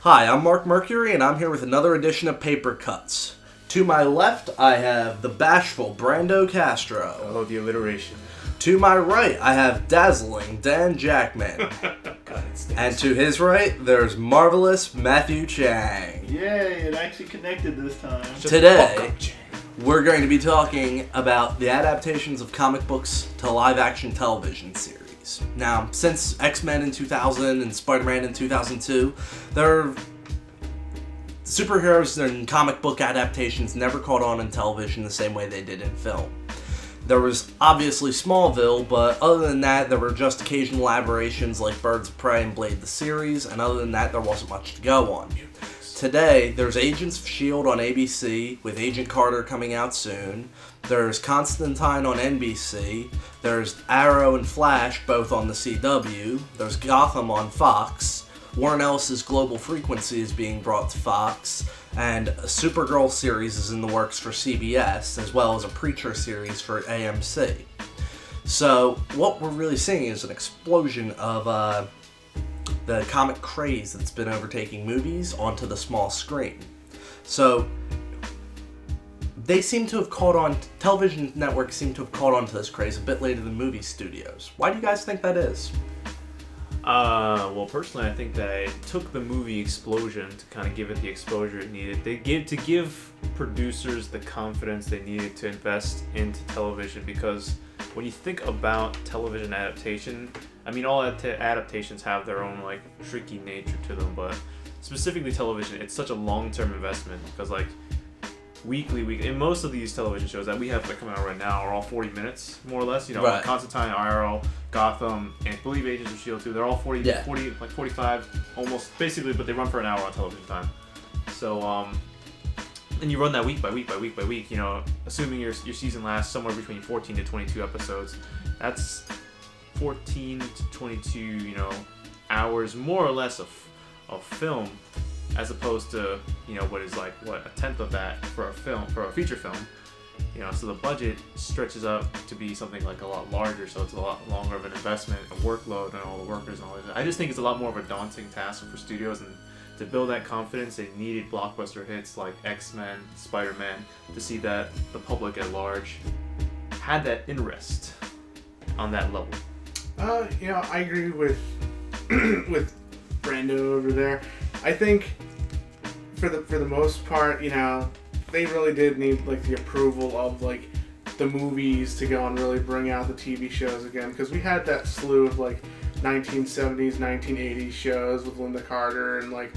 Hi, I'm Mark Mercury, and I'm here with another edition of Papercuts. To my left, I have the bashful Brando Castro. Oh, the alliteration. To my right, I have dazzling Dan Jackman. And to his right, there's marvelous Matthew Chang. Yay, it actually connected this time. Today, we're going to be talking about the adaptations of comic books to live-action television series. Now, since X-Men in 2000 and Spider-Man in 2002, superheroes and comic book adaptations never caught on in television the same way they did in film. There was obviously Smallville, but other than that, there were just occasional aberrations like Birds of Prey and Blade the series, and other than that, there wasn't much to go on. Today, there's Agents of S.H.I.E.L.D. on ABC, with Agent Carter coming out soon. There's Constantine on NBC. There's Arrow and Flash, both on the CW. There's Gotham on Fox. Warren Ellis' Global Frequency is being brought to Fox. And a Supergirl series is in the works for CBS, as well as a Preacher series for AMC. So, what we're really seeing is an explosion of the comic craze that's been overtaking movies onto the small screen. So, they seem to have caught on, television networks seem to have caught on to this craze a bit later than movie studios. Why do you guys think that is? Well, personally, I think that it took the movie explosion to kind of give it the exposure it needed. To give producers the confidence they needed to invest into television, because when you think about television adaptation, I mean, all adaptations have their own, like, tricky nature to them, but specifically television, it's such a long-term investment, because, like, weekly, and most of these television shows that we have that coming out right now are all 40 minutes, more or less. You know, right. Constantine, Arrow, Gotham, and I believe Agents of S.H.I.E.L.D. too. They're all 40, like 45, almost, basically, but they run for an hour on television time. So, and you run that week by week by week by week, you know, assuming your season lasts somewhere between 14 to 22 episodes. That's 14 to 22, you know, hours, more or less, of film, as opposed to, you know, what is like, a tenth of that for a feature film. You know, so the budget stretches up to be something like a lot larger, so it's a lot longer of an investment, a workload, and all the workers and all that. I just think it's a lot more of a daunting task for studios, and to build that confidence, they needed blockbuster hits like X-Men, Spider-Man, to see that the public at large had that interest on that level. You know, I agree with Brando over there. I think for the most part, you know, they really did need, like, the approval of, like, the movies to go and really bring out the TV shows again, because we had that slew of, like, 1970s, 1980s shows with Linda Carter and, like,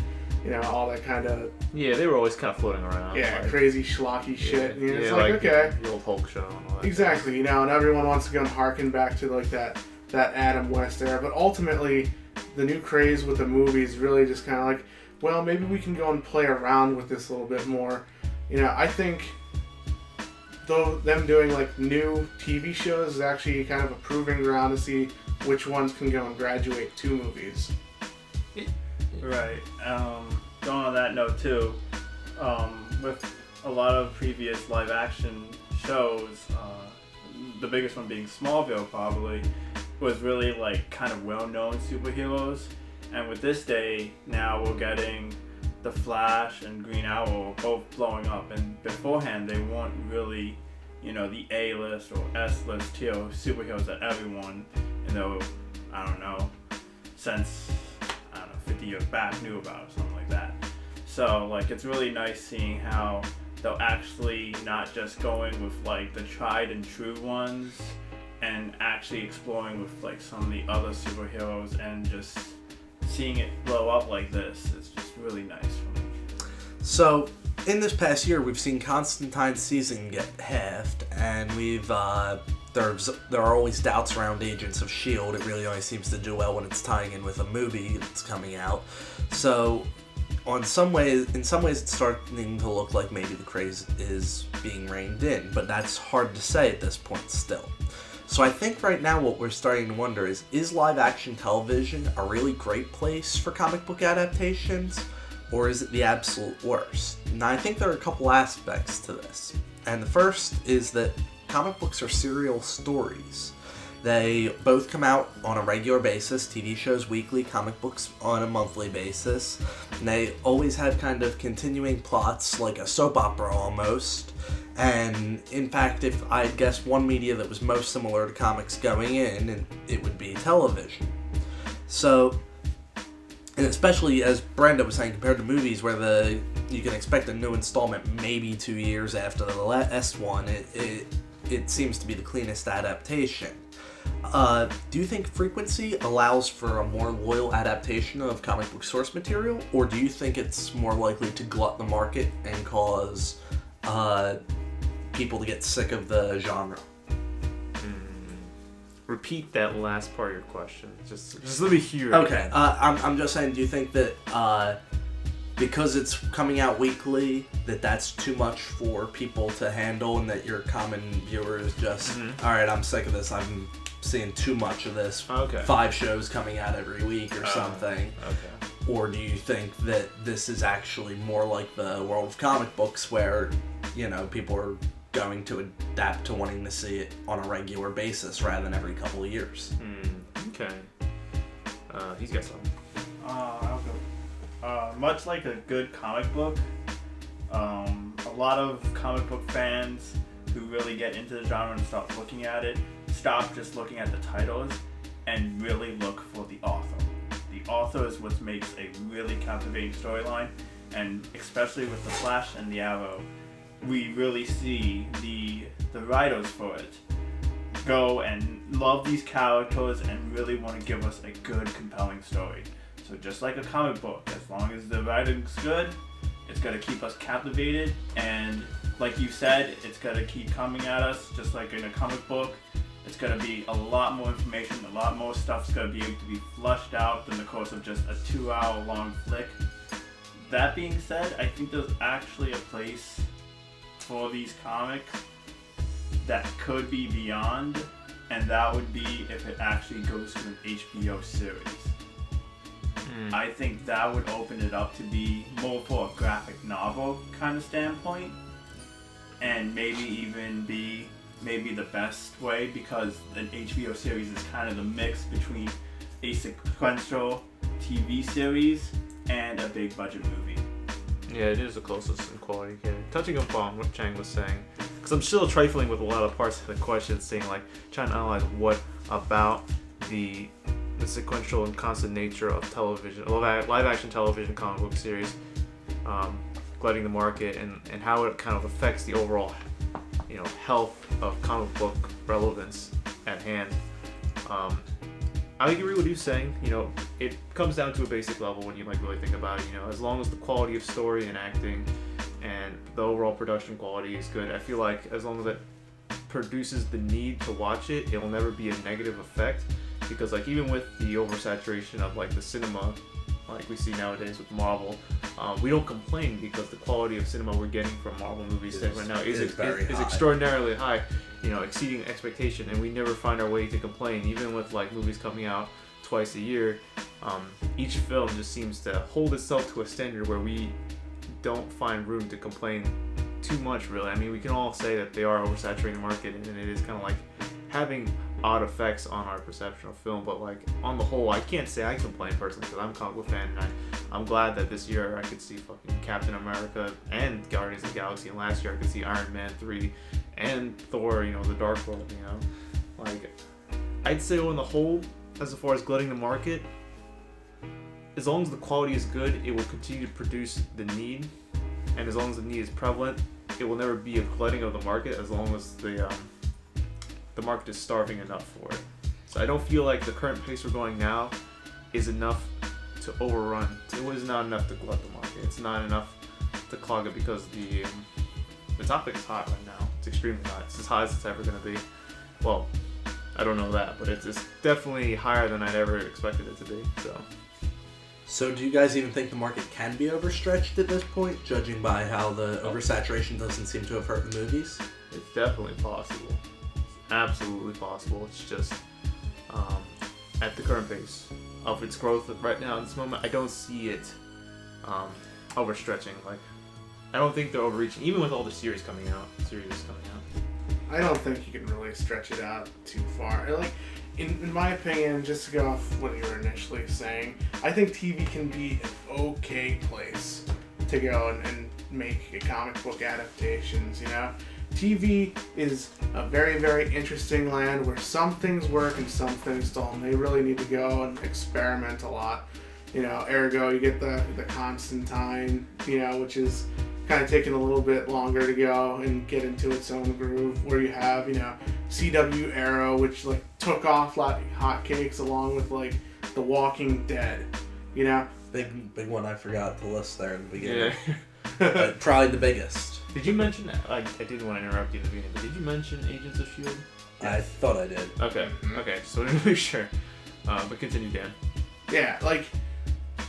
you know, all that kind of... Yeah, they were always kind of floating around. Yeah, like, crazy schlocky shit. Yeah, It's like, okay. The old Hulk show and all that. Exactly, you know, and everyone wants to go and harken back to, like, that Adam West era, but ultimately, the new craze with the movies really just kind of like, well, maybe we can go and play around with this a little bit more. You know, I think though them doing, like, new TV shows is actually kind of a proving ground to see which ones can go and graduate to movies. Right. Going on that note too, with a lot of previous live action shows, the biggest one being Smallville probably, was really, like, kind of well-known superheroes. And with this day, now we're getting the Flash and Green Arrow both blowing up. And beforehand, they weren't really, you know, the A-list or S-list tier of superheroes that everyone, you know, I don't know, since, 50 years back knew about or something like that. So, like, it's really nice seeing how they're actually not just going with, like, the tried and true ones, and actually exploring with, like, some of the other superheroes, and just seeing it blow up like this is just really nice for me. So, in this past year, we've seen Constantine's season get halved, and there are always doubts around Agents of S.H.I.E.L.D. It really only seems to do well when it's tying in with a movie that's coming out. So, in some ways, it's starting to look like maybe the craze is being reined in, but that's hard to say at this point still. So I think right now what we're starting to wonder is live-action television a really great place for comic book adaptations, or is it the absolute worst? Now, I think there are a couple aspects to this, and the first is that comic books are serial stories. They both come out on a regular basis, TV shows weekly, comic books on a monthly basis. And they always had kind of continuing plots, like a soap opera almost. And in fact, if I'd guess one media that was most similar to comics going in, it would be television. So, and especially as Brenda was saying, compared to movies where you can expect a new installment maybe 2 years after the last one, it seems to be the cleanest adaptation. Do you think frequency allows for a more loyal adaptation of comic book source material, or do you think it's more likely to glut the market and cause people to get sick of the genre? Repeat that last part of your question. Just let me hear it. Okay, I'm just saying, do you think that because it's coming out weekly, that's too much for people to handle, and that your common viewer is just, alright, I'm sick of this, I'm seeing too much of this, 5 shows coming out every week or something? Okay. Or do you think that this is actually more like the world of comic books where, people are going to adapt to wanting to see it on a regular basis rather than every couple of years? Okay. He's got some. I'll go. Much like a good comic book, a lot of comic book fans who really get into the genre and start looking at it, stop just looking at the titles and really look for the author. The author is what makes a really captivating storyline, and especially with the Flash and the Arrow, we really see the writers for it go and love these characters and really want to give us a good, compelling story. So just like a comic book, as long as the writing's good, it's going to keep us captivated, and like you said, it's going to keep coming at us just like in a comic book. It's going to be a lot more information, a lot more stuff's going to be able to be flushed out in the course of just a 2-hour long flick. That being said, I think there's actually a place for these comics that could be beyond, and that would be if it actually goes to an HBO series. I think that would open it up to be more for a graphic novel kind of standpoint, and maybe even be the best way, because an HBO series is kind of the mix between a sequential TV series and a big budget movie. Yeah, it is the closest in quality. Yeah. Touching upon what Chang was saying, because I'm still trifling with a lot of parts of the question, saying like trying to analyze what about the sequential and constant nature of television, live action television comic book series, glutting the market, and how it kind of affects the overall, health of comic book relevance at hand. I agree with you saying, it comes down to a basic level when you really think about it. As long as the quality of story and acting and the overall production quality is good, I feel like as long as it produces the need to watch it, it will never be a negative effect. Because even with the oversaturation of the cinema, like we see nowadays with Marvel, we don't complain because the quality of cinema we're getting from Marvel movies right now is extraordinarily high, exceeding expectation, and we never find our way to complain. Even with movies coming out twice a year, each film just seems to hold itself to a standard where we don't find room to complain too much, really. I mean, we can all say that they are oversaturating the market, and it is kind of having odd effects on our perception of film, but on the whole, I can't say I complain personally because I'm a comic book fan, and I'm glad that this year I could see fucking Captain America and Guardians of the Galaxy, and last year I could see Iron Man 3 and Thor, the Dark World, I'd say on the whole, as far as glutting the market, as long as the quality is good, it will continue to produce the need, and as long as the need is prevalent, it will never be a glutting of the market as long as the market is starving enough for it. So I don't feel like the current pace we're going now is enough to overrun. It was not enough to glut the market. It's not enough to clog it because the topic is hot right now. It's extremely hot. It's as hot as it's ever going to be. Well, I don't know that, but it's definitely higher than I'd ever expected it to be. So do you guys even think the market can be overstretched at this point, judging by how the oversaturation doesn't seem to have hurt the movies? It's definitely possible. Absolutely possible. It's just at the current pace of its growth right now in this moment, I don't see it overstretching. I don't think they're overreaching, even with all the series coming out. I don't think you can really stretch it out too far. Like, in my opinion, just to go off what you were initially saying, I think TV can be an okay place to go and make comic book adaptations, you know? TV is a very, very interesting land where some things work and some things don't. They really need to go and experiment a lot. You know, ergo, you get the Constantine, you know, which is kind of taking a little bit longer to go and get into its own groove, where you have, you know, CW Arrow, which like took off like hotcakes, along with like The Walking Dead, you know. Big one I forgot to list there in the beginning. Yeah. Probably the biggest. Did you mention, I didn't want to interrupt you at the beginning, but did you mention Agents of S.H.I.E.L.D.? I thought I did. Okay, so I wanted to make sure. But continue, Dan. Yeah, like,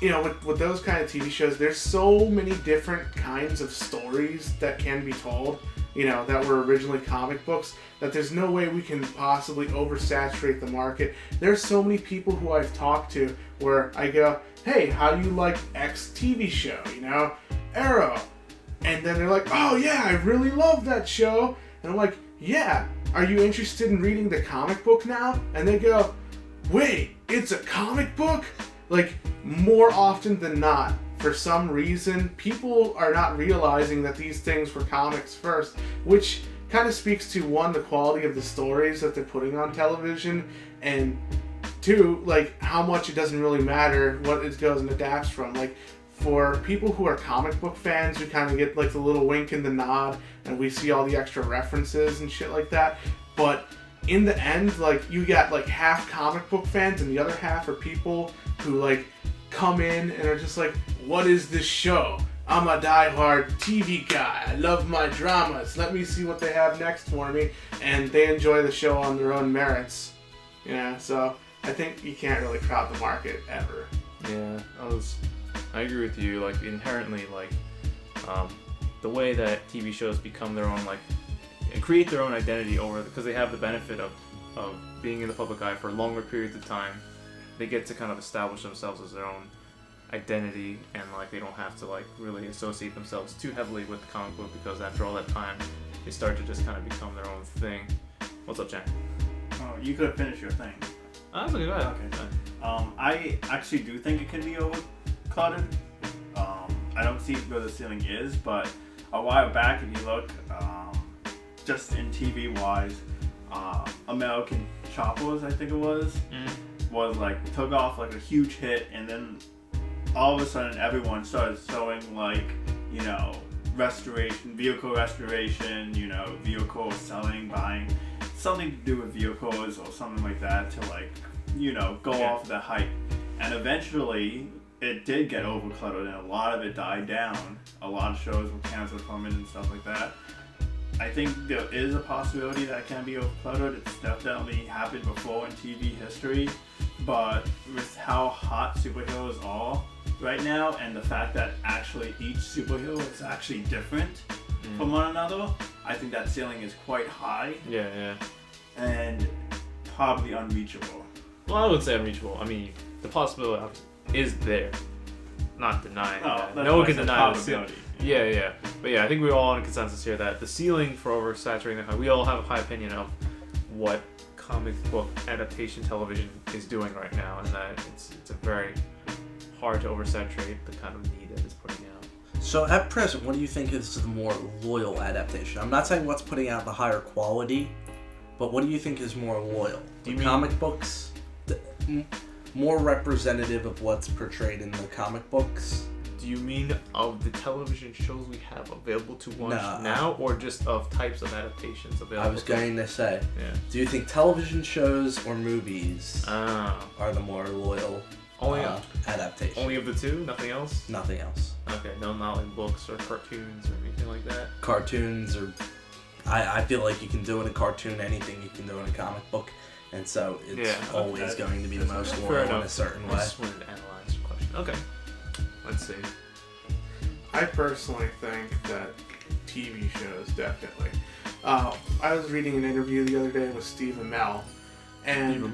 you know, with those kind of TV shows, there's so many different kinds of stories that can be told, you know, that were originally comic books, that there's no way we can possibly oversaturate the market. There's so many people who I've talked to where I go, hey, how do you like X TV show, you know, Arrow? And then they're like, oh yeah, I really love that show. And I'm like, yeah, are you interested in reading the comic book now? And they go, wait, it's a comic book? Like, more often than not, for some reason, people are not realizing that these things were comics first, which kind of speaks to, one, the quality of the stories that they're putting on television, and two, like, how much it doesn't really matter what it goes and adapts from. Like, for people who are comic book fans, we kind of get like the little wink and the nod, and we see all the extra references and shit like that. But in the end, like, you got like half comic book fans and the other half are people who like come in and are just like, what is this show? I'm a diehard TV guy. I love my dramas. Let me see what they have next for me. And they enjoy the show on their own merits. Yeah, so I think you can't really crowd the market ever. Yeah, I agree with you. Like, inherently, like, the way that TV shows become their own, like, and create their own identity over, because they have the benefit of being in the public eye for longer periods of time. They get to kind of establish themselves as their own identity, and like they don't have to like really associate themselves too heavily with the comic book, because after all that time, they start to just kind of become their own thing. What's up, Jen? Oh, you could have finished your thing. That's okay. Go ahead. Okay. I actually do think it can be overclouded. I don't see where the ceiling is, but a while back, if you look, just in TV wise, American Choppers, I think it was like took off like a huge hit, and then all of a sudden everyone started showing like, you know, vehicle restoration, you know, vehicle selling, buying, something to do with vehicles or something like that to like, you know, go off the hype. And eventually it did get overcluttered and a lot of it died down. A lot of shows were canceled from it and stuff like that. I think there is a possibility that it can be overcluttered. It's definitely happened before in TV history, but with how hot superheroes are right now, and the fact that actually each superhero is actually different from one another, I think that ceiling is quite high. Yeah. And probably unreachable. Well, I would say unreachable. I mean, the possibility is there. Not denying that. No one can deny the Yeah. But yeah, I think we're all in consensus here that the ceiling for oversaturating the we all have a high opinion of what comic book adaptation television is doing right now, and that it's a very hard to oversaturate the kind of need that it's putting out. So at present, what do you think is the more loyal adaptation? I'm not saying what's putting out the higher quality, but what do you think is more loyal? Do you mean comic books, more representative of what's portrayed in the comic books? Do you mean of the television shows we have available to watch now, or just of types of adaptations available? I was going to say, do you think television shows or movies are the more loyal adaptation? Only of the two? Nothing else? Nothing else. Okay, not like books or cartoons or anything like that? Cartoons, or I feel like you can do in a cartoon anything you can do in a comic book, and so it's always going to be the most loyal in a certain way. I just wanted to analyze your question. Okay. Let's see. I personally think that TV shows, definitely. I was reading an interview the other day with Steve Amell, and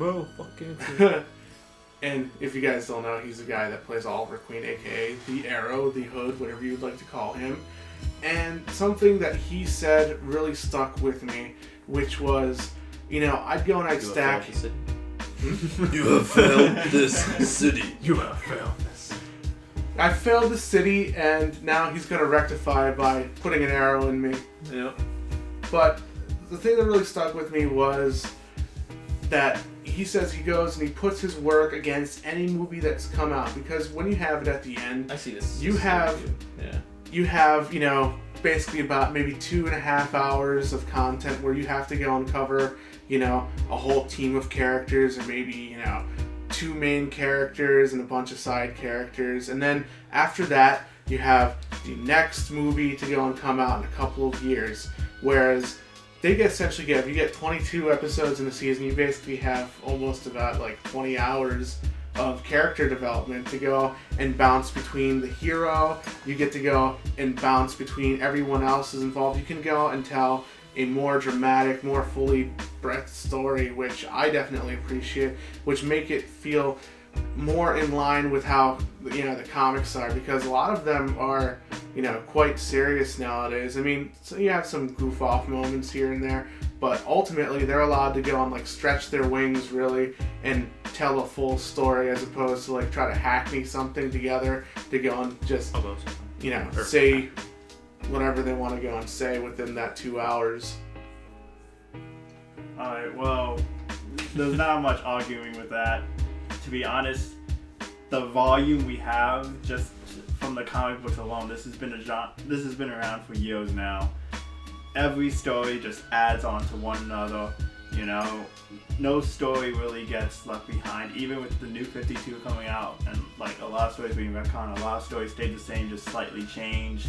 and if you guys don't know, he's the guy that plays Oliver Queen, aka the Arrow, the Hood, whatever you'd like to call him. And something that he said really stuck with me, which was, I'd go and I'd stack. You have failed this city. You have failed this. I failed the city, and now he's going to rectify by putting an arrow in me. Yep. But the thing that really stuck with me was that he says he goes and he puts his work against any movie that's come out, because when you have it at the end, I see this. you have, basically about maybe 2.5 hours of content where you have to go and cover, a whole team of characters, or maybe, 2 main characters and a bunch of side characters. And then after that, you have the next movie to go and come out in a couple of years. Whereas you get 22 episodes in a season, you basically have almost about 20 hours of character development to go and bounce between the hero. You get to go and bounce between everyone else is involved. You can go and tell a more dramatic, more fully breathed story, which I definitely appreciate, which make it feel more in line with how the comics are, because a lot of them are quite serious nowadays. I mean, so you have some goof off moments here and there, but ultimately they're allowed to go and stretch their wings really and tell a full story, as opposed to try to hackney something together to go and just say whatever they want to go and say within that 2 hours. Alright, well, there's not much arguing with that. To be honest, the volume we have just from the comic books alone, this has been around for years now. Every story just adds on to one another. No story really gets left behind, even with the new 52 coming out, and a lot of stories being retconned, a lot of stories stayed the same, just slightly changed.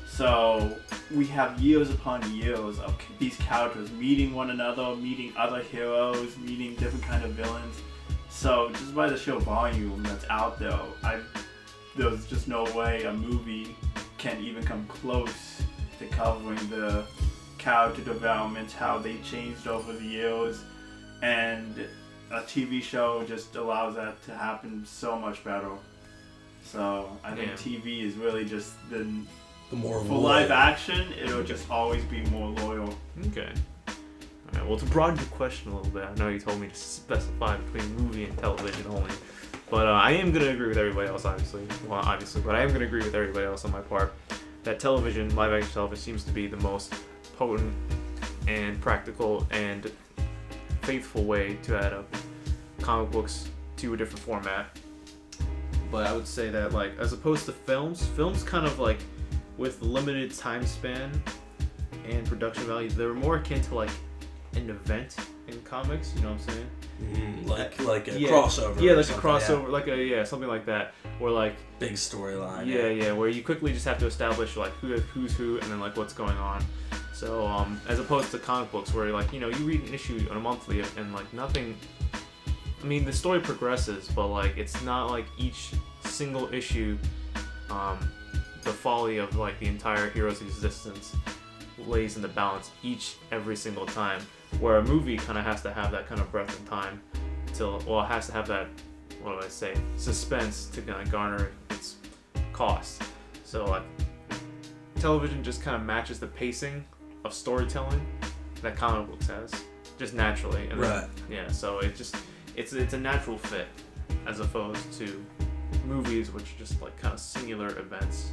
So we have years upon years of these characters meeting one another, meeting other heroes, meeting different kind of villains. So just by the sheer volume that's out there, there's just no way a movie can even come close to covering the character development, how they changed over the years, and a TV show just allows that to happen so much better. So I think TV is really just the more for live action, it'll just always be more loyal. Okay. Alright, well, to broaden your question a little bit, I know you told me to specify between movie and television only, but I am going to agree with everybody else, obviously, but I am going to agree with everybody else on my part that television, live action television, seems to be the most potent and practical and faithful way to add up comic books to a different format. But I would say that, as opposed to films kind of with limited time span and production value, they're more akin to an event in comics, you know what I'm saying? Like a crossover. Yeah, like a crossover, something like that. Or big storyline. Yeah, where you quickly just have to establish who's who and then what's going on. So as opposed to comic books where you read an issue on a monthly and nothing. I mean, the story progresses, but it's not each single issue. The folly of the entire hero's existence lays in the balance every single time, where a movie kind of has to have that kind of breadth in time it has to have that, suspense to kind of garner its cost. So television just kind of matches the pacing of storytelling that comic books has, just naturally. And right. So it's a natural fit, as opposed to movies, which are just kind of singular events.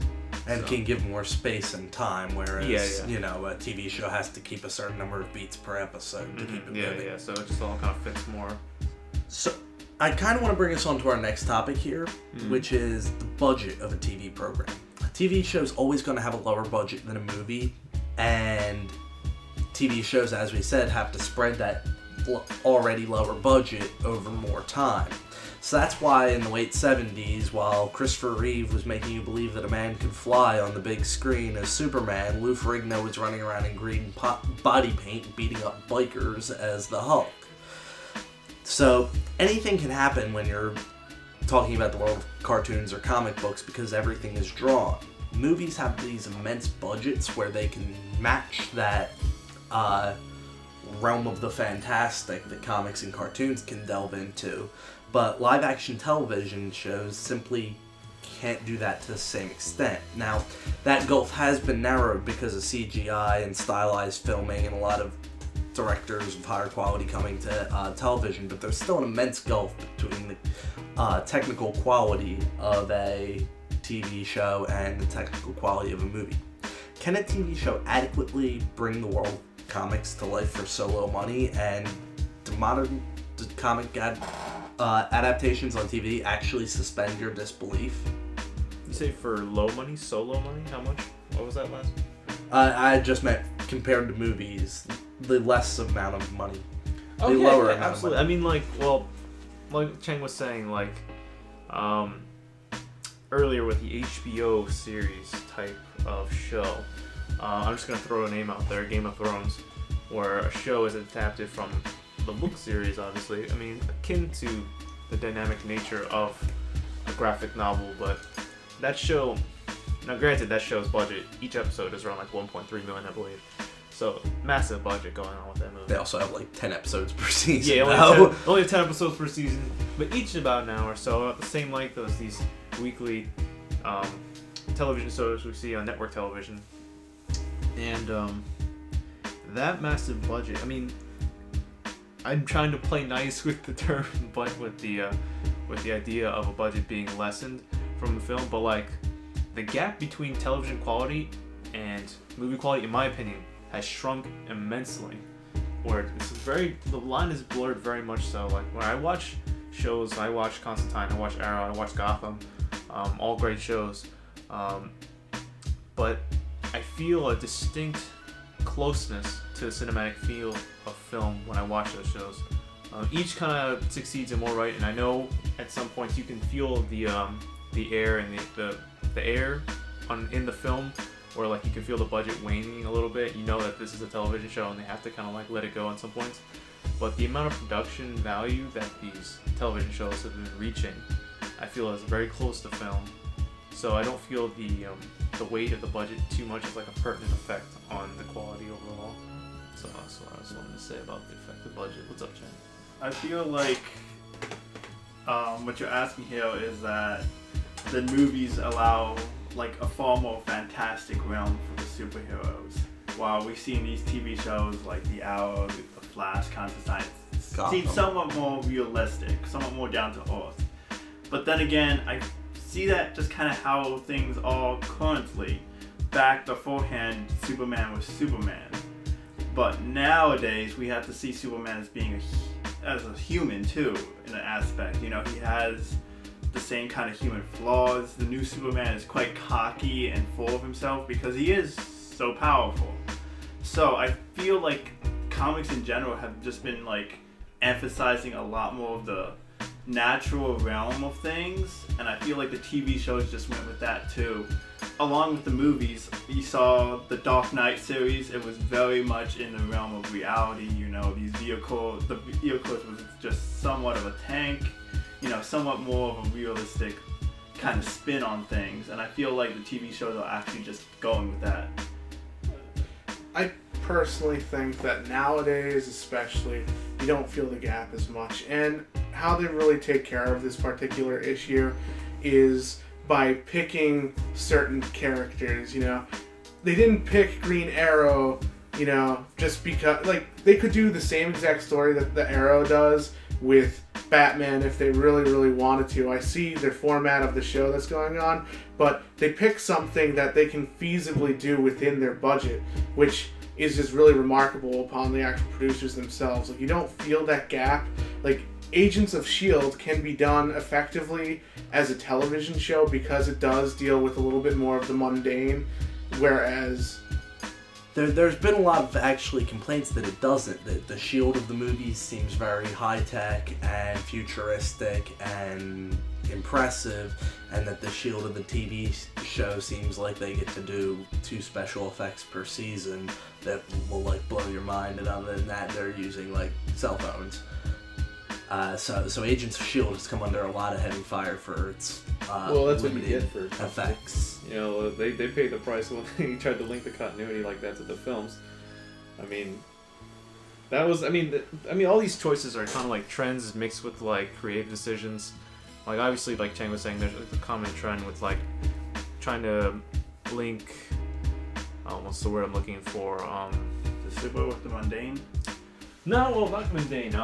And can give more space and time, whereas a TV show has to keep a certain number of beats per episode to keep it moving. So it just all kind of fits more. So I kind of want to bring us on to our next topic here, which is the budget of a TV program. A TV show is always going to have a lower budget than a movie, and TV shows, as we said, have to spread that already lower budget over more time. So that's why in the late 70s, while Christopher Reeve was making you believe that a man could fly on the big screen as Superman, Lou Ferrigno was running around in green body paint beating up bikers as the Hulk. So anything can happen when you're talking about the world of cartoons or comic books, because everything is drawn. Movies have these immense budgets where they can match that realm of the fantastic that comics and cartoons can delve into. But live-action television shows simply can't do that to the same extent. Now, that gulf has been narrowed because of CGI and stylized filming and a lot of directors of higher quality coming to television, but there's still an immense gulf between the technical quality of a TV show and the technical quality of a movie. Can a TV show adequately bring the world of comics to life for so low money, and do modern comic adaptations on TV actually suspend your disbelief? You say for low money, so low money? How much? What was that last? I just meant compared to movies, the less amount of money. Oh, the yeah, lower yeah, amount absolutely. of money. I mean, like Chang was saying, earlier with the HBO series type of show. I'm just gonna throw a name out there, Game of Thrones, where a show is adapted from the book series, obviously. I mean, akin to the dynamic nature of a graphic novel, but that show, now granted, that show's budget, each episode is around like 1.3 million, I believe. So, massive budget going on with that movie. They also have like 10 episodes per season. Yeah, though. only 10 episodes per season, but each about an hour, so about the same length as these weekly television shows we see on network television. And that massive budget, I mean, I'm trying to play nice with the term, but with the idea of a budget being lessened from the film, but like the gap between television quality and movie quality, in my opinion, has shrunk immensely. Where the line is blurred very much so. Like when I watch shows, I watch Constantine, I watch Arrow, I watch Gotham, all great shows, but I feel a distinct closeness to the cinematic feel of film when I watch those shows. Each kind of succeeds in more right, and I know at some points you can feel the air and the air in the film, where like you can feel the budget waning a little bit. You know that this is a television show and they have to kind of like let it go at some points. But the amount of production value that these television shows have been reaching, I feel is very close to film. So I don't feel the weight of the budget too much as like a pertinent effect on the quality overall. So that's what I was wanting to say about the effect of budget. What's up, Chen? I feel like what you're asking here is that the movies allow like a far more fantastic realm for the superheroes, while we see in these TV shows like The Arrow, The Flash, Constantine, seem somewhat more realistic, somewhat more down to earth. But then again, I see that just kind of how things are currently. Back beforehand, Superman was Superman, but nowadays we have to see Superman as being as a human too, in an aspect. You know, he has the same kind of human flaws. The new Superman is quite cocky and full of himself because he is so powerful. So I feel like comics in general have just been like emphasizing a lot more of the natural realm of things, and I feel like the TV shows just went with that too. Along with the movies, you saw the Dark Knight series. It was very much in the realm of reality. You know, the vehicles was just somewhat of a tank, you know, somewhat more of a realistic kind of spin on things, and I feel like the TV shows are actually just going with that. I personally think that nowadays, especially, you don't feel the gap as much, and how they really take care of this particular issue is by picking certain characters. You know, they didn't pick Green Arrow, you know, just because, like, they could do the same exact story that the Arrow does with Batman if they really wanted to. I see their format of the show that's going on, but they pick something that they can feasibly do within their budget, which is just really remarkable upon the actual producers themselves. Like, you don't feel that gap. Like, Agents of S.H.I.E.L.D. can be done effectively as a television show because it does deal with a little bit more of the mundane, whereas There's been a lot of actually complaints that it doesn't. That the S.H.I.E.L.D. of the movies seems very high-tech and futuristic and impressive, and that the S.H.I.E.L.D. of the TV show seems like they get to do 2 special effects per season that will like blow your mind, and other than that they're using like cell phones. So Agents of S.H.I.E.L.D. has come under a lot of heavy fire for its Well, that's what you limited get for effects. You know, they paid the price when they tried to link the continuity like that to the films. I mean, that was, I mean, all these choices are kind of like trends mixed with like creative decisions. Like obviously, like Chang was saying, there's like a common trend with like trying to link, what's the word I'm looking for? The super with the mundane. No, well, not mundane.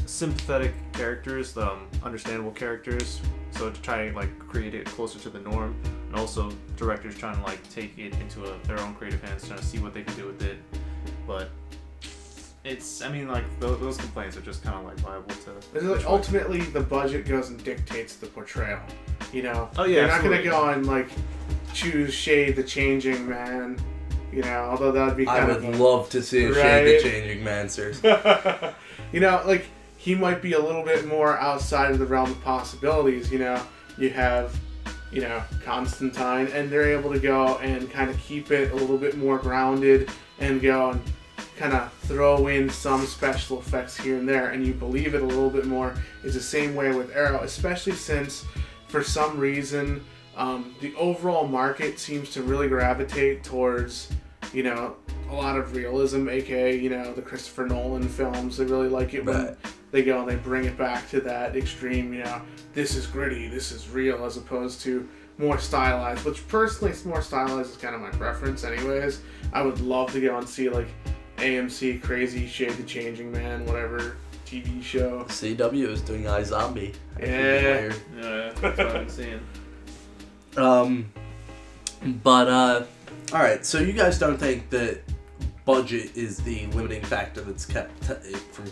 Sympathetic characters, understandable characters. So to try to like create it closer to the norm, and also directors trying to like take it into their own creative hands, trying to see what they can do with it. But it's, I mean, like those complaints are just kind of like liable to. It's like ultimately, the budget goes and dictates the portrayal. You know. Oh yeah. You're not gonna go and like choose Shade the Changing Man. You know, although that would be kind of. I would love to see a Shade the Changing Man, seriously. You know, like, he might be a little bit more outside of the realm of possibilities, you know. You have, you know, Constantine, and they're able to go and kind of keep it a little bit more grounded and go and kind of throw in some special effects here and there, and you believe it a little bit more. It's the same way with Arrow, especially since, for some reason, the overall market seems to really gravitate towards, you know, a lot of realism, aka, you know, the Christopher Nolan films. They really like it when they go and they bring it back to that extreme, you know, this is gritty, this is real, as opposed to more stylized, which personally, more stylized is kind of my preference anyways. I would love to go and see, like, AMC Crazy Shade the Changing Man, whatever TV show. CW is doing iZombie. Yeah. Yeah, that's what I'm seeing. Alright, so you guys don't think that budget is the limiting factor that's kept it from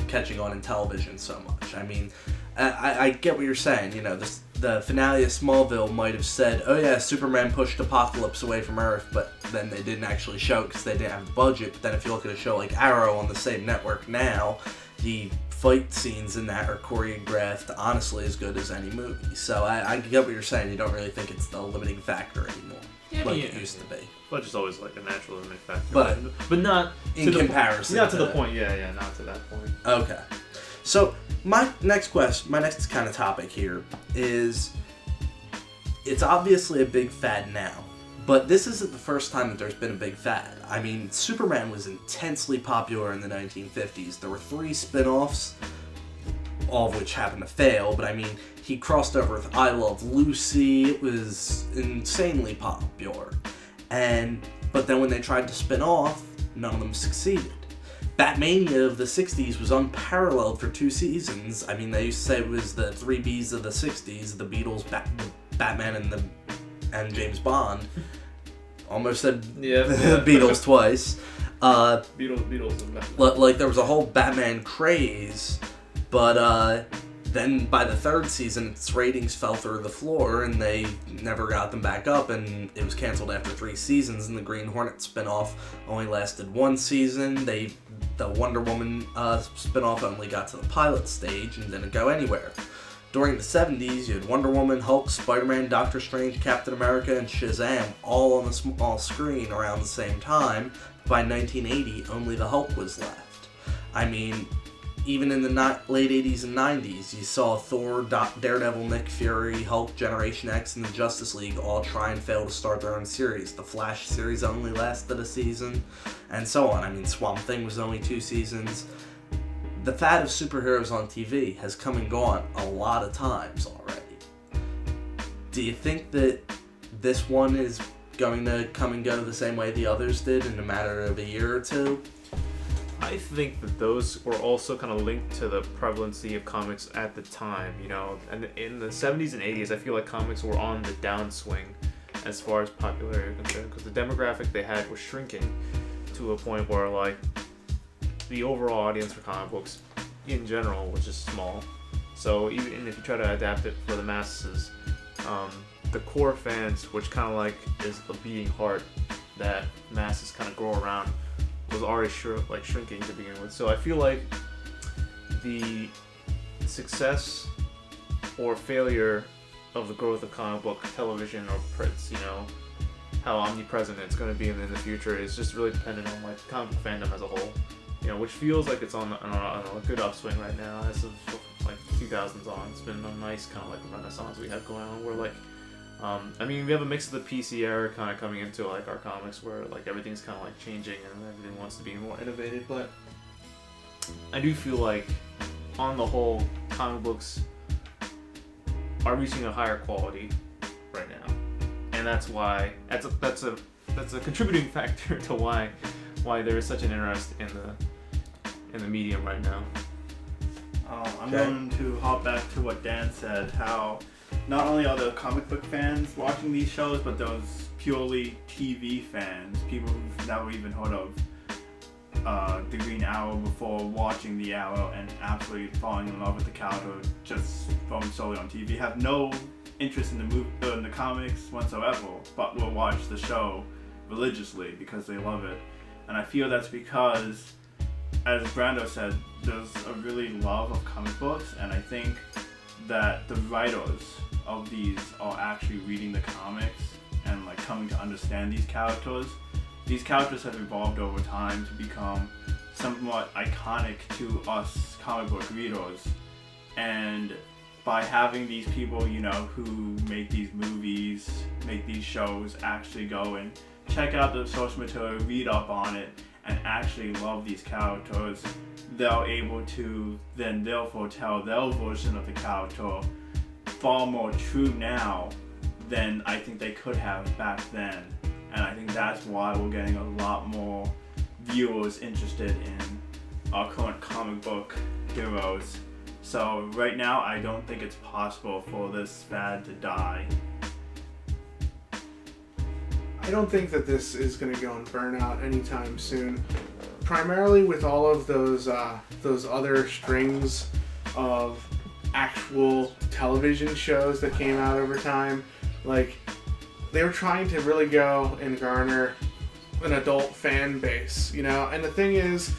catching on in television so much? I mean, I get what you're saying. You know, the finale of Smallville might have said, oh yeah, Superman pushed Apocalypse away from Earth, but then they didn't actually show it because they didn't have the budget. But then if you look at a show like Arrow on the same network now, the fight scenes in that are choreographed honestly as good as any movie. So I get what you're saying. You don't really think it's the limiting factor anymore, it used to be. But just always like a natural limiting factor. But not in comparison. Not to the point. Yeah, not to that point. Okay. So my next kind of topic here is, it's obviously a big fad now, but this isn't the first time that there's been a big fad. I mean, Superman was intensely popular in the 1950s. There were 3 spin-offs, all of which happened to fail, but I mean, he crossed over with I Love Lucy. It was insanely popular. But then when they tried to spin off, none of them succeeded. Batmania of the 60s was unparalleled for 2 seasons. I mean, they used to say it was the 3 Bs of the 60s, the Beatles, Batman, and James Bond. Almost said Beatles twice. Beatles and Batman. Like, there was a whole Batman craze, but then by the 3rd season, its ratings fell through the floor, and they never got them back up, and it was canceled after 3 seasons, and the Green Hornet spinoff only lasted 1 season. The Wonder Woman spinoff only got to the pilot stage and didn't go anywhere. During the 70s, you had Wonder Woman, Hulk, Spider-Man, Doctor Strange, Captain America, and Shazam all on the small screen around the same time. By 1980, only the Hulk was left. I mean, even in the late 80s and 90s, you saw Thor, Daredevil, Nick Fury, Hulk, Generation X, and the Justice League all try and fail to start their own series. The Flash series only lasted a season, and so on. I mean, Swamp Thing was only 2 seasons. The fad of superheroes on TV has come and gone a lot of times already. Do you think that this one is going to come and go the same way the others did in a matter of a year or 2? I think that those were also kind of linked to the prevalency of comics at the time, you know. And in the 70s and 80s, I feel like comics were on the downswing as far as popularity is concerned, because the demographic they had was shrinking to a point where, like, the overall audience for comic books in general was just small. So even if you try to adapt it for the masses, the core fans, which kind of like is a beating heart that masses kind of grow around, was already shrinking to begin with. So I feel like the success or failure of the growth of comic book television or prints, you know, how omnipresent it's going to be in the future is just really dependent on like comic book fandom as a whole. You know, which feels like it's on a good upswing right now as of like 2000s on. It's been a nice kind of like renaissance we have going on where like, I mean, we have a mix of the PC era kind of coming into like our comics where like everything's kind of like changing and everything wants to be more innovative, but I do feel like on the whole comic books are reaching a higher quality right now, and that's why that's a contributing factor to why there is such an interest in the medium right now. I'm going to hop back to what Dan said, how not only are the comic book fans watching these shows, but those purely TV fans, people who've never even heard of the Green Arrow before watching the Arrow and absolutely falling in love with the character just from solely on TV, have no interest in the comics whatsoever, but will watch the show religiously because they love it. And I feel that's because, as Brando said, there's a really love of comic books, and I think that the writers of these are actually reading the comics and like coming to understand these characters. These characters have evolved over time to become somewhat iconic to us comic book readers, and by having these people, who make these movies, make these shows, actually go and check out the source material, read up on it, and actually love these characters, they're able to then therefore tell their version of the character far more true now than I think they could have back then. And I think that's why we're getting a lot more viewers interested in our current comic book heroes. So right now, I don't think it's possible for this fad to die. I don't think that this is going to go and burn out anytime soon. Primarily with all of those other strings of actual television shows that came out over time. Like, they were trying to really go and garner an adult fan base, And the thing is,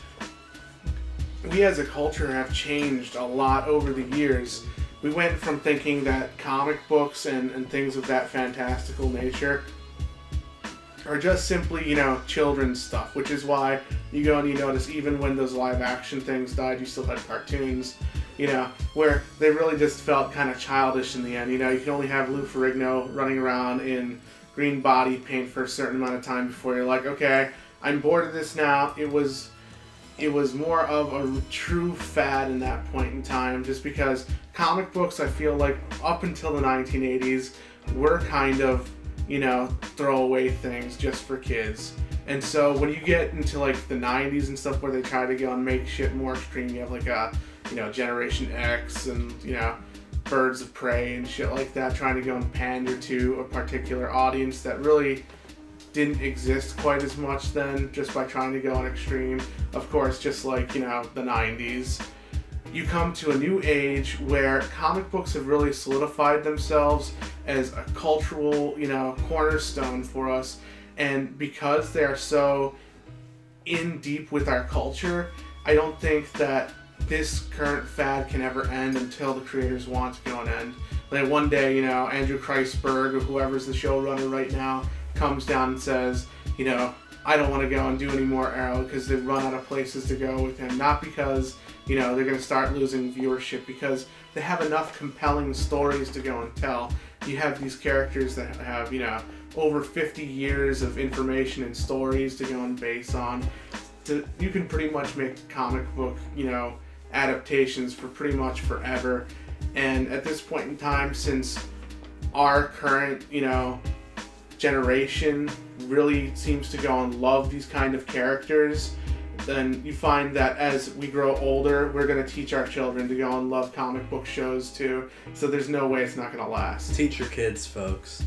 we as a culture have changed a lot over the years. We went from thinking that comic books and things of that fantastical nature are just simply, children's stuff, which is why you go and you notice even when those live action things died, you still had cartoons, where they really just felt kind of childish in the end. You can only have Lou Ferrigno running around in green body paint for a certain amount of time before you're like, okay, I'm bored of this now. It was more of a true fad in that point in time, just because comic books, I feel like up until the 1980s, were kind of, throwaway things just for kids. And so when you get into like the 90s and stuff where they try to go and make shit more extreme, you have like a, Generation X and, Birds of Prey and shit like that, trying to go and pander to a particular audience that really didn't exist quite as much then, just by trying to go on extreme. Of course, just like, the 90s. You come to a new age where comic books have really solidified themselves as a cultural, cornerstone for us. And because they are so in deep with our culture, I don't think that this current fad can ever end until the creators want to go and end. Like one day, Andrew Kreisberg or whoever's the showrunner right now comes down and says, I don't want to go and do any more Arrow because they've run out of places to go with him. Not because, they're going to start losing viewership, because they have enough compelling stories to go and tell. You have these characters that have, over 50 years of information and stories to go and base on. You can pretty much make comic book, adaptations for pretty much forever. And at this point in time, since our current, generation really seems to go and love these kind of characters, then you find that as we grow older, we're going to teach our children to go and love comic book shows too. So there's no way it's not going to last. Teach your kids, folks.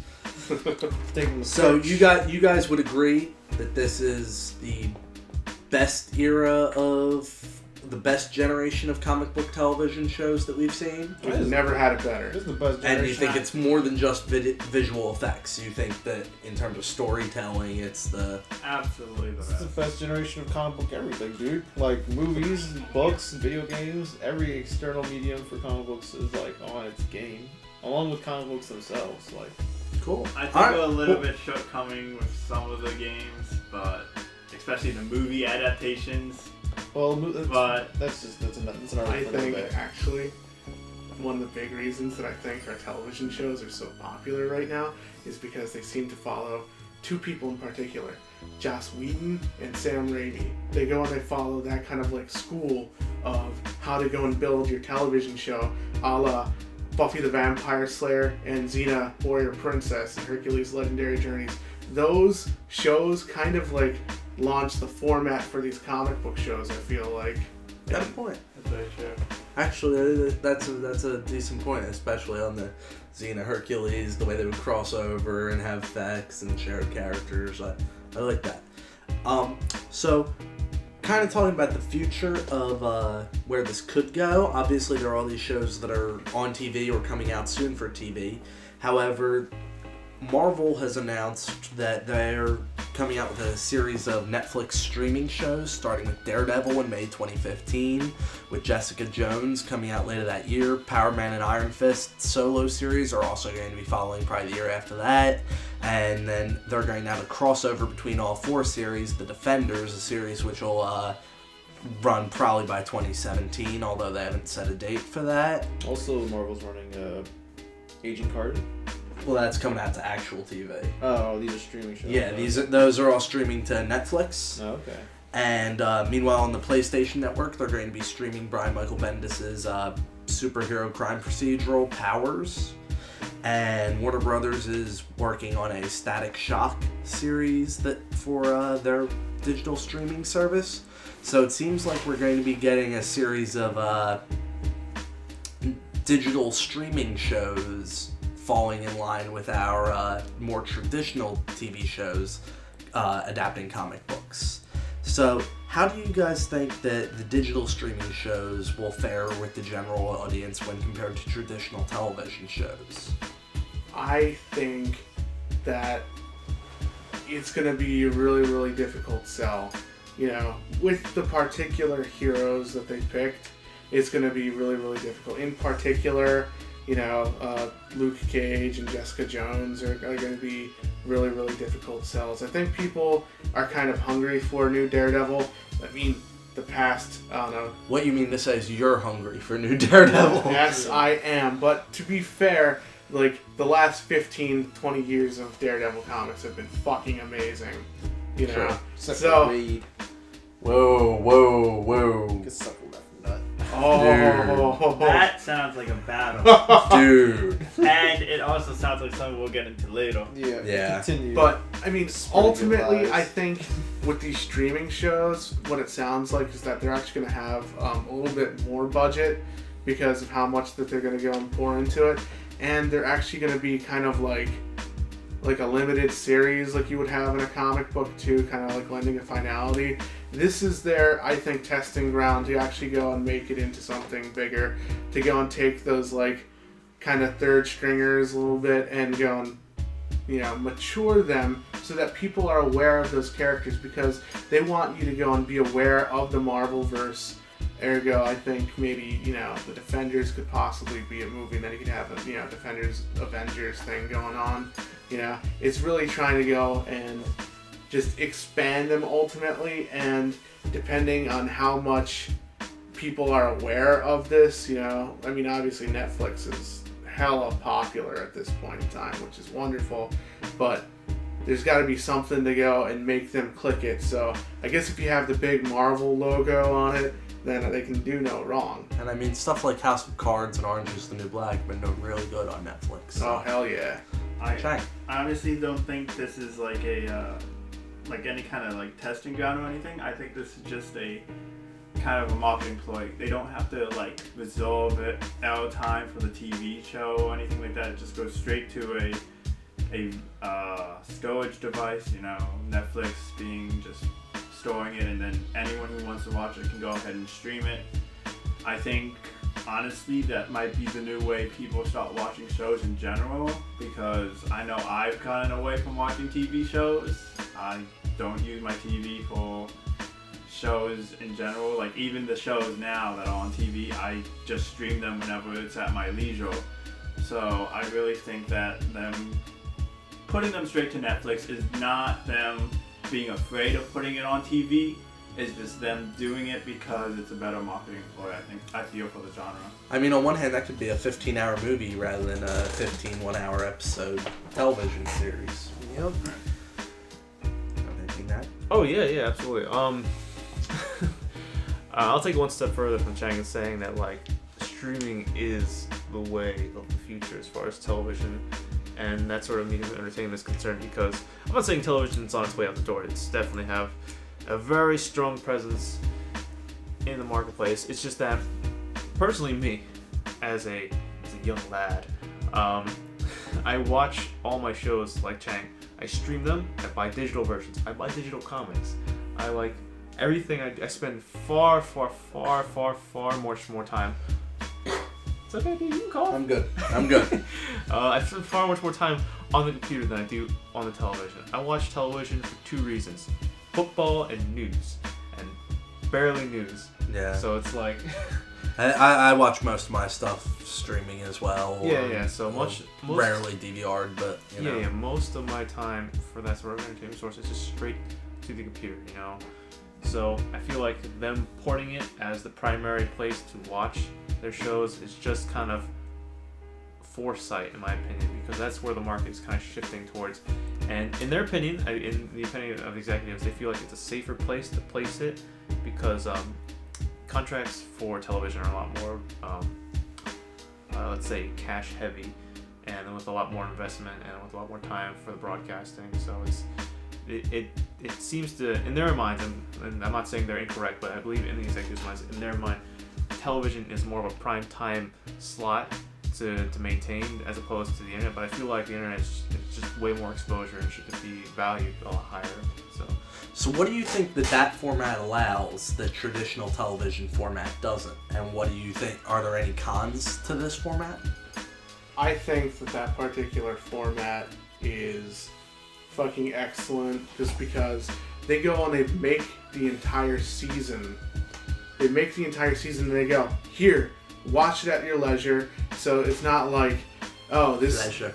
So you guys would agree that this is the best era of the best generation of comic book television shows that we've seen? We've never had it better. This is the best generation. And you think it's more than just visual effects? You think that in terms of storytelling, it's the... Absolutely the This best. is the best generation of comic book everything, dude. Like movies, books, video games, every external medium for comic books is like on its game, along with comic books themselves. Like, Cool. I think we're a little bit shortcoming with some of the games, but especially the movie adaptations. well, But that's another I thing. think actually one of the big reasons that I think our television shows are so popular right now is because they seem to follow two people in particular, Joss Whedon and Sam Raimi. They go and they follow that kind of like school of how to go and build your television show, a la Buffy the Vampire Slayer and Xena Warrior Princess and Hercules Legendary Journeys. Those shows kind of like launched the format for these comic book shows, I feel like. Got a point. That's very true. Actually, that's a decent point, especially on the Xena Hercules, the way they would cross over and have effects and shared characters. I like that. So, kind of talking about the future of where this could go. Obviously, there are all these shows that are on TV or coming out soon for TV. However, Marvel has announced that they're coming out with a series of Netflix streaming shows, starting with Daredevil in May 2015, with Jessica Jones coming out later that year. Power Man and Iron Fist solo series are also going to be following probably the year after that. And then they're going to have a crossover between all 4 series. The Defenders, a series which will run probably by 2017, although they haven't set a date for that. Also, Marvel's running Agent Carter. Well, that's coming out to actual TV. Oh, these are streaming shows. Yeah, those are all streaming to Netflix. Oh, okay. And meanwhile, on the PlayStation Network, they're going to be streaming Brian Michael Bendis' superhero crime procedural Powers. And Warner Brothers is working on a Static Shock series for their digital streaming service. So it seems like we're going to be getting a series of digital streaming shows falling in line with our more traditional TV shows adapting comic books. So how do you guys think that the digital streaming shows will fare with the general audience when compared to traditional television shows? I think that it's going to be a really, really difficult sell. You know, with the particular heroes that they picked, it's going to be really, really difficult. In particular, you know, Luke Cage and Jessica Jones are going to be really, really difficult sells. I think people are kind of hungry for a new Daredevil. I mean, the past, I don't know. What you mean to say is you're hungry for a new Daredevil? Yes, I am. But to be fair, like, the last 15, 20 years of Daredevil comics have been fucking amazing. You know? Sure. So, Reed. Whoa. Can suck a left nut. oh, That sounds like a battle. Dude. And it also sounds like something we'll get into later. Yeah. Continue. But, I mean, Spreading ultimately, your lies. I think with these streaming shows, what it sounds like is that they're actually going to have a little bit more budget because of how much that they're going to go and pour into it. And they're actually going to be kind of like a limited series like you would have in a comic book too, kind of like lending a finality. This is their, I think, testing ground to actually go and make it into something bigger, to go and take those like kind of third stringers a little bit and go and, you know, mature them so that people are aware of those characters, because they want you to go and be aware of the Marvelverse. Ergo, I think maybe, you know, the Defenders could possibly be a movie, and then you could have a, you know, Defenders Avengers thing going on. You know, it's really trying to go and just expand them ultimately, and depending on how much people are aware of this, you know, I mean, obviously Netflix is hella popular at this point in time, which is wonderful, but there's got to be something to go and make them click it. So I guess if you have the big Marvel logo on it, then they can do no wrong. And I mean, stuff like House of Cards and Orange is the New Black have been doing really good on Netflix. So. Oh, hell yeah. I honestly don't think this is like a like any kind of like testing ground or anything. I think this is just a kind of a marketing ploy. They don't have to like resolve it out time for the TV show or anything like that. It just goes straight to a storage device. You know, Netflix being just storing it, and then anyone who wants to watch it can go ahead and stream it. I think honestly that might be the new way people start watching shows in general, because I know I've gotten away from watching TV shows. I don't use my TV for shows in general. Like, even the shows now that are on TV, I just stream them whenever it's at my leisure. So I really think that them putting them straight to Netflix is not them being afraid of putting it on TV. It's just them doing it because it's a better marketing ploy, I feel, for the genre. I mean, on one hand, that could be a 15-hour movie rather than a 15 one-hour episode television series. Yep. Anything that? Oh yeah, absolutely. I'll take it one step further from Chang in saying that like streaming is the way of the future as far as television and that sort of medium of entertainment is concerned, because I'm not saying television's on its way out the door. It's definitely have a very strong presence in the marketplace. It's just that, personally, me, as a young lad, I watch all my shows like Chang. I stream them. I buy digital versions. I buy digital comics. I like everything. I spend far more time. It's okay, dude. You can call. I'm good. I spend far much more time on the computer than I do on the television. I watch television for two reasons: football and news, and barely news. Yeah. So it's like. I watch most of my stuff streaming as well. Yeah. So most rarely DVR'd, but you know. Yeah. Most of my time for that sort of entertainment source is just straight to the computer, you know. So I feel like them porting it as the primary place to watch their shows is just kind of foresight, in my opinion, because that's where the market is kind of shifting towards. And in their opinion, in the opinion of the executives, they feel like it's a safer place to place it because contracts for television are a lot more, let's say, cash heavy, and with a lot more investment and with a lot more time for the broadcasting. So it seems to, in their minds, and I'm not saying they're incorrect, but I believe in the executives' minds, in their mind, television is more of a prime time slot to maintain as opposed to the internet. But I feel like the internet is just way more exposure and should be valued a lot higher. So what do you think that format allows that traditional television format doesn't? And what do you think, are there any cons to this format? I think that particular format is fucking excellent just because they go and they make the entire season. They make the entire season and they go, here, watch it at your leisure. So it's not like, oh, Leisure.